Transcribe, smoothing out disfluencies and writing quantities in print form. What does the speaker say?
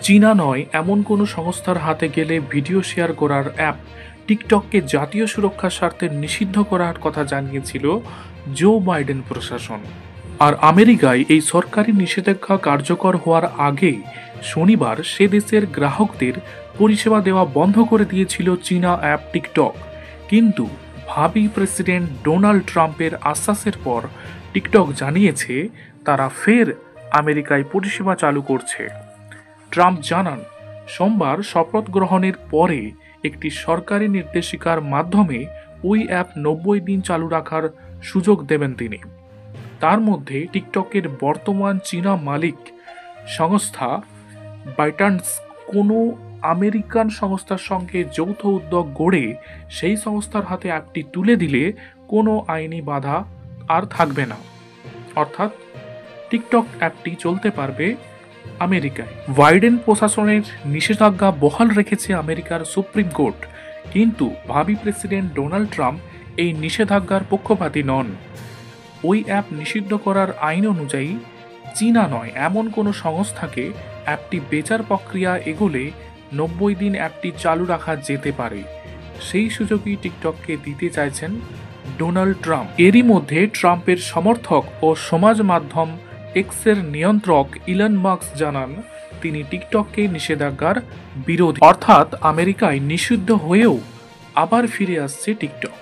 চীনা নয় এমন কোনো সংস্থার হাতে গেলে ভিডিও শেয়ার করার অ্যাপ টিকটককে জাতীয় সুরক্ষার স্বার্থে নিষিদ্ধ করার কথা জানিয়েছিল জো বাইডেন প্রশাসন। আর আমেরিকায় এই সরকারি নিষেধাজ্ঞা কার্যকর হওয়ার আগে শনিবার সে দেশের গ্রাহকদের পরিষেবা দেওয়া বন্ধ করে দিয়েছিল চীনা অ্যাপ টিকটক। কিন্তু ভাবী প্রেসিডেন্ট ডোনাল্ড ট্রাম্পের আশ্বাসের পর টিকটক জানিয়েছে তারা ফের আমেরিকায় পরিষেবা চালু করছে। ট্রাম্প জানান, সোমবার শপথ গ্রহণের পরে একটি সরকারি নির্দেশিকার মাধ্যমে ওই অ্যাপ 90 দিন চালু রাখার সুযোগ দেবেন তিনি। তার মধ্যে টিকটকের বর্তমান চীনা মালিক সংস্থা বাইটান্স কোনো আমেরিকান সংস্থার সঙ্গে যৌথ উদ্যোগ গড়ে সেই সংস্থার হাতে অ্যাপটি তুলে দিলে কোনো আইনি বাধা আর থাকবে না, অর্থাৎ টিকটক অ্যাপটি চলতে পারবে আমেরিকায়। বাইডেন প্রশাসনের নিষেধাজ্ঞা বহাল রেখেছে আমেরিকার সুপ্রিম কোর্ট, কিন্তু ভাবী প্রেসিডেন্ট ডোনাল্ড ট্রাম্প এই নিষেধাজ্ঞার পক্ষপাতী নন। ওই অ্যাপ নিষিদ্ধ করার আইন অনুযায়ী চীনা নয় এমন কোনো সংস্থাকে অ্যাপটি বেচার প্রক্রিয়া এগোলে 90 দিন অ্যাপটি চালু রাখা যেতে পারে। সেই সুযোগই টিকটককে দিতে চাইছেন ডোনাল্ড ট্রাম্প। এরই মধ্যে ট্রাম্পের সমর্থক ও সমাজ মাধ্যম এক্সের নিয়ন্ত্রক ইলন মাস্ক জানান তিনি টিকটককে নিষেধাজ্ঞার বিরোধী, অর্থাৎ আমেরিকায় নিষিদ্ধ হয়েও আবার ফিরে আসছে টিকটক।